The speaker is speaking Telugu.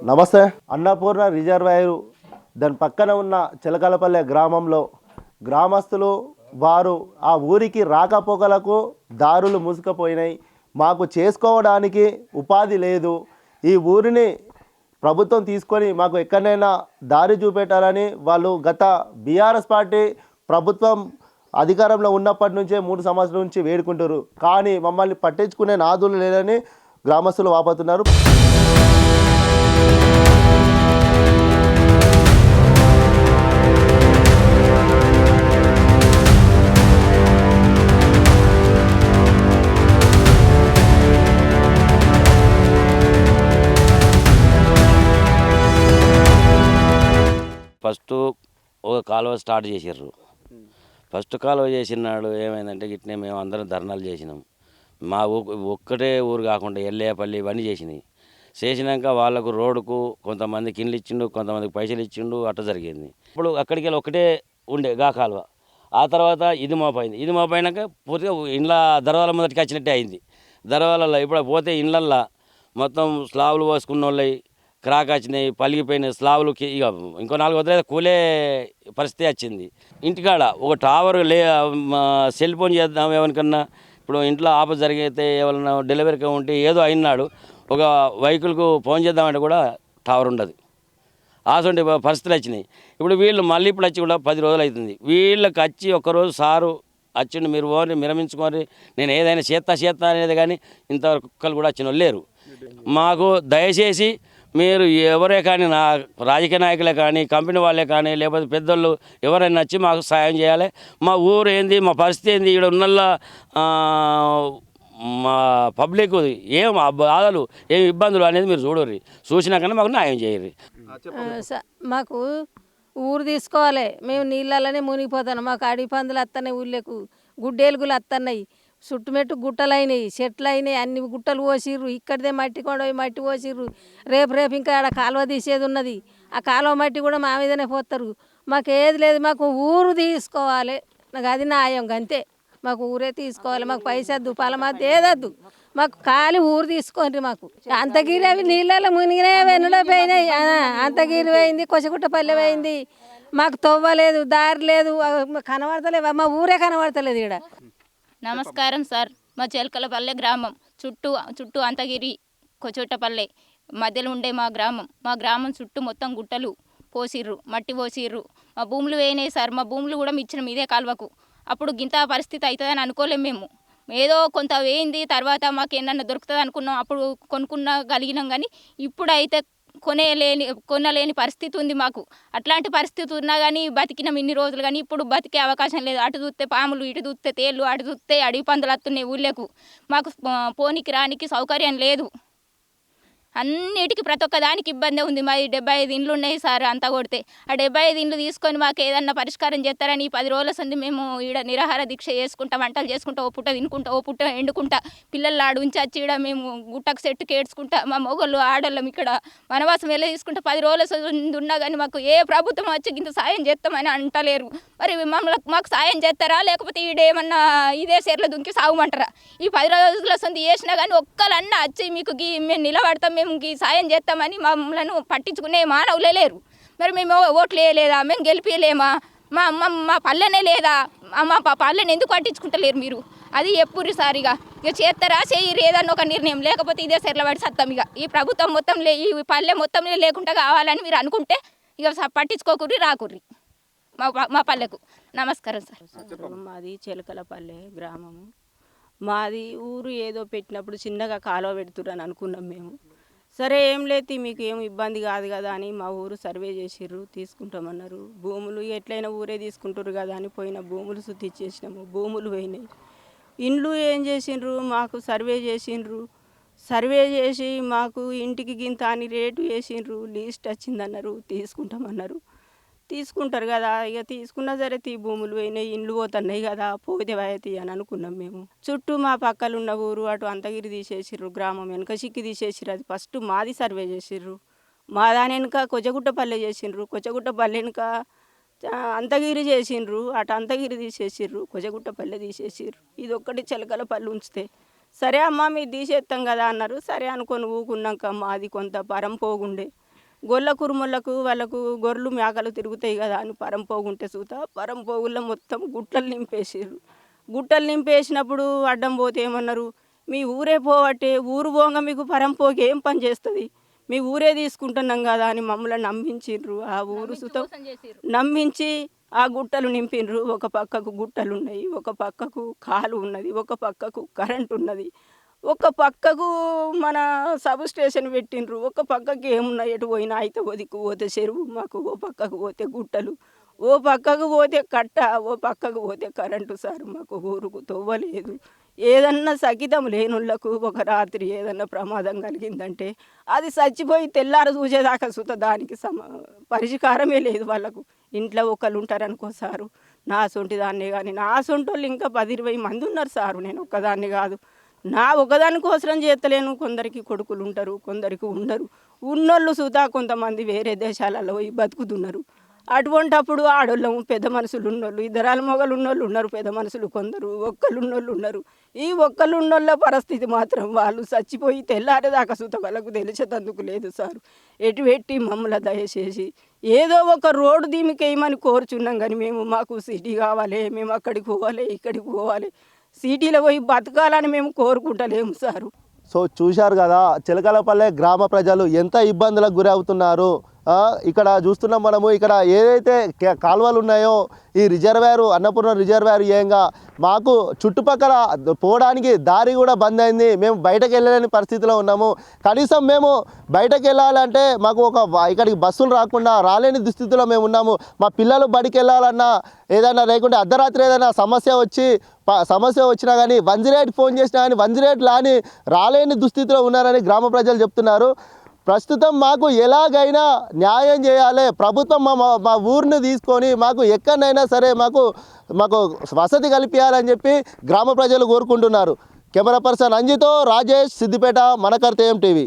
నమస్తే. అన్నపూర్ణ రిజర్వాయరు దాని పక్కన ఉన్న చిలకలపల్లె గ్రామంలో గ్రామస్తులు వారు ఆ ఊరికి రాకపోకలకు దారులు మూసుకుపోయినాయి. మాకు చేసుకోవడానికి ఉపాధి లేదు. ఈ ఊరిని ప్రభుత్వం తీసుకొని మాకు ఎక్కడైనా దారి చూపెట్టాలని వాళ్ళు గత బీఆర్ఎస్ పార్టీ ప్రభుత్వం అధికారంలో ఉన్నప్పటి నుంచే 3 సంవత్సరాల నుంచి వేడుకుంటారు. కానీ మమ్మల్ని పట్టించుకునే నాదులు లేదని గ్రామస్తులు వాపోతున్నారు. ఫస్ట్ ఒక కాలువ స్టార్ట్ చేసారు. ఫస్ట్ కాలువ చేసినాడు ఏమైందంటే గిట్నే మేము అందరం ధర్నాలు చేసినాం. మా ఒక్కటే ఊరు కాకుండా ఎల్లేపల్లి ఇవన్నీ చేసినాక వాళ్ళకు రోడ్డుకు కొంతమందికి ఇండ్లు ఇచ్చిండు, కొంతమందికి పైసలు ఇచ్చిండు, అట్లా జరిగింది. ఇప్పుడు అక్కడికి వెళ్ళి ఒకటే ఉండే గా కాలువ. ఆ తర్వాత ఇది మోపైనాక పూర్తిగా ఇండ్ల దర్వాల మొదటికి వచ్చినట్టే అయింది. దర్వాలలో ఇప్పుడు పోతే ఇండ్లల్లో మొత్తం స్లాబ్లు పోసుకున్న వాళ్ళవి క్రాక్ వచ్చినాయి, పలిగిపోయినాయి స్లాబ్లు. ఇక ఇంకో 4 వదిలేదు కూలే పరిస్థితి వచ్చింది. ఇంటికాడ ఒక టవర్ సెల్ ఫోన్ చేద్దాం ఎవరికన్నా, ఇప్పుడు ఇంట్లో ఆపద జరిగితే ఎవరన్నా డెలివరీగా ఉంటే ఏదో అయినాడు ఒక వెహికల్కు ఫోన్ చేద్దామంటే కూడా టవర్ ఉండదు. అటువంటి పరిస్థితులు వచ్చినాయి. ఇప్పుడు వీళ్ళు మళ్ళీ ఇప్పుడు వచ్చి కూడా 10 రోజులు అవుతుంది. వీళ్ళకి వచ్చి ఒక్కరోజు సారు వచ్చిండు, మీరు ఓని విరమించుకొని నేను ఏదైనా చేస్తా అనేది కానీ ఇంతవరకు కుక్కలు కూడా వచ్చిన వాళ్ళు లేరు. మాకు దయచేసి మీరు ఎవరే కానీ, నా రాజకీయ నాయకులే కానీ, కంపెనీ వాళ్ళే కానీ, లేకపోతే పెద్దోళ్ళు ఎవరైనా వచ్చి మాకు సాయం చేయాలి. మా ఊరు ఏంది, మా పరిస్థితి ఏంది, ఇక్కడ ఉన్నల్లా మా పబ్లిక్ ఏం బాధలు ఏం ఇబ్బందులు అనేది మీరు చూడరు. చూసినాకనే మాకు న్యాయం చేయరు. మాకు ఊరు తీసుకోవాలి. మేము నీళ్ళలోనే మునిగిపోతాను. మాకు అడవి పందులు వస్తున్నాయి, ఊళ్ళకు గుడ్డేలుగులు వస్తున్నాయి, చుట్టుమెట్టు గుట్టలు అయినాయి, చెట్లు అయినాయి, అన్ని గుట్టలు పోసిర్రు. ఇక్కడిదే మట్టి కొండ మట్టి పోసిర్రు. రేపు ఇంకా ఆడ కాలువ తీసేది ఉన్నది. ఆ కాలువ మట్టి కూడా మా మీదనే పోతారు. మాకు ఏది లేదు, మాకు ఊరు తీసుకోవాలి. నాకు అది న్యాయం అంతే. మాకు ఊరే తీసుకోవాలి. మాకు పైసద్దు, పలమద్దు, ఏదద్దు. మాకు ఖాళీ ఊరు తీసుకోండి. మాకు అంతగిరి అవి నీళ్ళలో మునిగినాయి, వెన్నులో పోయినాయి. అంతగిరి పోయింది, కొసగుట్టపల్లె పోయింది. మాకు తవ్వలేదు, దారి లేదు, కనబడతలేవు. మా ఊరే కనబడతలేదు ఇక్కడ. నమస్కారం సార్. మా చిలకలపల్లె గ్రామం చుట్టూ అంతగిరి కొచొట్టపల్లె మధ్యలో ఉండే మా గ్రామం చుట్టూ మొత్తం గుట్టలు పోసిర్రు, మట్టి పోసిర్రు. మా భూములు వేయినాయి సార్. మా భూములు కూడా ఇచ్చినాం ఇదే కాలువకు. అప్పుడు గింత పరిస్థితి అవుతుందని అనుకోలేము మేము. ఏదో కొంత వేయింది, తర్వాత మాకు ఏమన్నా దొరుకుతుంది అనుకున్నాం. అప్పుడు కొనుక్కునగలిగినాం. కానీ ఇప్పుడైతే కొనలేని పరిస్థితి ఉంది మాకు. అట్లాంటి పరిస్థితి ఉన్నా కానీ బతికినాం ఇన్ని రోజులు. కానీ ఇప్పుడు బతికే అవకాశం లేదు. అటు చూస్తే పాములు, ఇటు చూస్తే తేళ్ళు, అటు చూస్తే అడవి పందులు వస్తున్నాయి ఊళ్ళకు. మాకు పోనీకి రానికి సౌకర్యం లేదు. అన్నిటికీ ప్రతి ఒక్క దానికి ఇబ్బంది ఉంది. మాది 75 ఇండ్లు ఉన్నాయి సార్. అంతా కొడితే ఆ 75 ఇండ్లు తీసుకొని మాకు ఏదన్నా పరిష్కారం చేస్తారని 10 రోజుల సంది మేము ఈడ నిరాహార దీక్ష చేసుకుంటా, వంటలు చేసుకుంటా, ఓ పుట్ట తినుకుంటా, ఓ పుట్ట ఎండుకుంటా, పిల్లలు ఆడు ఉంచి వచ్చి ఈడ మేము గుట్టకు సెట్టుకి ఏడ్చుకుంటా, మా మొగళ్ళు ఆడోళ్ళం ఇక్కడ వనవాసం వెళ్ళి తీసుకుంటా 10 రోజుల సంది ఉన్నా కానీ మాకు ఏ ప్రభుత్వం వచ్చి ఇంత సాయం చేస్తామని అంటలేరు. మరి మాకు సాయం చేస్తారా, లేకపోతే ఈడేమన్నా ఇదే సేర్లు దుంకి సాగుమంటారా? ఈ 10 రోజుల సంది వేసినా కానీ ఒక్కలన్నా వచ్చి మీకు మేము నిలబడతాం, మేము సాయం చేస్తామని మమ్మల్ని పట్టించుకునే మానవులే లేరు. మరి మేము ఓట్లు వేయలేదా, మేము గెలిపియలేమా, మా పల్లెనే లేదా, మా పల్లెని ఎందుకు పట్టించుకుంటలేరు మీరు? అది ఎప్పుడు సారిగా ఇక చేస్తారా, చేయరు ఏదన్నా ఒక నిర్ణయం, లేకపోతే ఇదే సెర్ల పడి సత్తాం. ఇక ఈ ప్రభుత్వం మొత్తం ఈ పల్లె మొత్తం లేకుండా కావాలని మీరు అనుకుంటే ఇక పట్టించుకోకుర్రి, రాకుర్రి మా పల్లెకు. నమస్కారం సార్. మాది చిలకలపల్లె గ్రామము. మాది ఊరు ఏదో పెట్టినప్పుడు చిన్నగా కాలువ పెడుతురని అనుకున్నాం మేము. సరే ఏం లేదు, మీకు ఏం ఇబ్బంది కాదు కదా అని మా ఊరు సర్వే చేసిర్రు, తీసుకుంటామన్నారు. భూములు ఎట్లయినా ఊరే తీసుకుంటారు కదా అని పోయిన భూములు సుత్తిచ్చేసినాము. భూములు పోయినాయి. ఇండ్లు ఏం చేసిండ్రు, మాకు సర్వే చేసిండ్రు. సర్వే చేసి మాకు ఇంటికి గింత అని రేటు వేసిండ్రు. లీస్ట్ వచ్చిందన్నారు, తీసుకుంటామన్నారు. తీసుకుంటారు కదా, ఇక తీసుకున్నా సరే భూములు పోయినాయి, ఇండ్లు పోతున్నాయి కదా, పోతే వాయతి అని అనుకున్నాం మేము. చుట్టూ మా పక్కలు ఉన్న ఊరు అటు అంతగిరి తీసేసిర్రు, గ్రామం వెనక సిక్కి తీసేసిర్రు. అది ఫస్ట్ మాది సర్వే చేసిర్రు. మా దాని వెనుక కొచ్చగుట్టపల్లె చేసిండ్రు. కొచ్చగుట్టపల్లె వెనుక అంతగిరి చేసిండ్రు. అటు అంతగిరి తీసేసిర్రు, కొచ్చగుట్టపల్లె తీసేసిర్రు. ఇది ఒక్కటి చిలకలపల్లి ఉంచితే సరే అమ్మ మీరు తీసేస్తాం కదా అన్నారు. సరే అనుకొని ఊకున్నాక మాది కొంత పరం పోగుండే గొల్ల కురుమలకు వాళ్ళకు గొర్రెలు మేకలు తిరుగుతాయి కదా అని పరంపోగుంటే సూత పరంపోగుల్లో మొత్తం గుట్టలు నింపేసారు. గుట్టలు నింపేసినప్పుడు అడ్డం పోతే ఏమన్నారు, మీ ఊరే పోవట్టే, ఊరు పోగా మీకు పరంపోకి ఏం పని చేస్తుంది, మీ ఊరే తీసుకుంటున్నాం కదా అని మమ్మల్ని నమ్మించిండ్రు. ఆ ఊరు సుతం నమ్మించి ఆ గుట్టలు నింపిండ్రు. ఒక పక్కకు గుట్టలు ఉన్నాయి, ఒక పక్కకు కాలు ఉన్నది, ఒక పక్కకు కరెంట్ ఉన్నది, ఒక పక్కకు మన సబ్ స్టేషన్ పెట్టిండ్రు, ఒక పక్కకి ఏమున్నాయి ఎటు పోయినా అయితే ఒదికు పోతే చెరువు, మాకు ఓ పక్కకు పోతే గుట్టలు, ఓ పక్కకు పోతే కట్ట, ఓ పక్కకు పోతే కరెంటు. సార్ మాకు ఊరుకు తవ్వలేదు. ఏదన్నా సకితం లేనుళ్ళకు ఒక రాత్రి ఏదన్నా ప్రమాదం కలిగిందంటే అది చచ్చిపోయి తెల్లారు చూసేదాకా సుత దానికి పరిష్కారమే లేదు. వాళ్ళకు ఇంట్లో ఒకళ్ళు ఉంటారనుకో సారు, నా సొంటి దాన్నే కానీ నా సొంటోళ్ళు ఇంకా 10-20 మంది ఉన్నారు సారు, నేను ఒక్కదాన్ని కాదు. నా ఒకదాని కోసం చేస్తలేను. కొందరికి కొడుకులు ఉంటారు, కొందరికి ఉండరు. ఉన్నోళ్ళు సుతా కొంతమంది వేరే దేశాలలో పోయి బతుకుతున్నారు. అటువంటప్పుడు ఆడోళ్ళము పెద్ద మనుషులు ఉన్నోళ్ళు, ఇద్దరాల మొగలు ఉన్నోళ్ళు ఉన్నారు, పెద్ద మనుషులు కొందరు, ఒక్కళ్ళు ఉన్నోళ్ళు ఉన్నారు. ఈ ఒక్కళ్ళు ఉన్నోళ్ళ పరిస్థితి మాత్రం వాళ్ళు చచ్చిపోయి తెల్లారేదాకా సుత వాళ్ళకు తెలిసేటందుకు లేదు సారు. ఎటు పెట్టి మమ్మల్ని దయచేసి ఏదో ఒక రోడ్డు దీమికేయమని కోరుచున్నాం కానీ మాకు సిటీ కావాలి, మేము అక్కడికి పోవాలి, ఇక్కడికి పోవాలి, సిటీలో పోయి బతకాలని మేము కోరుకుంటలేము సారు. సో చూశారు కదా చిలకలపల్లె గ్రామ ప్రజలు ఎంత ఇబ్బందులకు గురి అవుతున్నారు. ఇక్కడ చూస్తున్నాం మనము, ఇక్కడ ఏదైతే కాలువలు ఉన్నాయో ఈ రిజర్వాయర్ అన్నపూర్ణ రిజర్వాయర్ ఏంగా మాకు చుట్టుపక్కల పోవడానికి దారి కూడా బంద్ అయింది. మేము బయటకు వెళ్ళలేని పరిస్థితిలో ఉన్నాము. కనీసం మేము బయటకు వెళ్ళాలంటే మాకు ఇక్కడికి బస్సులు రాలేని దుస్థితిలో మేము ఉన్నాము. మా పిల్లలు బడికి వెళ్ళాలన్నా ఏదైనా లేకుంటే అర్ధరాత్రి ఏదైనా సమస్య వచ్చినా కానీ 108 ఫోన్ చేసినా కానీ 108 రాలేని దుస్థితిలో ఉన్నారని గ్రామ ప్రజలు చెప్తున్నారు. ప్రస్తుతం మాకు ఎలాగైనా న్యాయం చేయాలి, ప్రభుత్వం మా ఊరిని తీసుకొని మాకు ఎక్కడైనా సరే మాకు వసతి కల్పించాలని చెప్పి గ్రామ ప్రజలు కోరుకుంటున్నారు. కెమెరా పర్సన్ అంజితో రాజేష్, సిద్దిపేట, మనకర్తేయం టీవీ.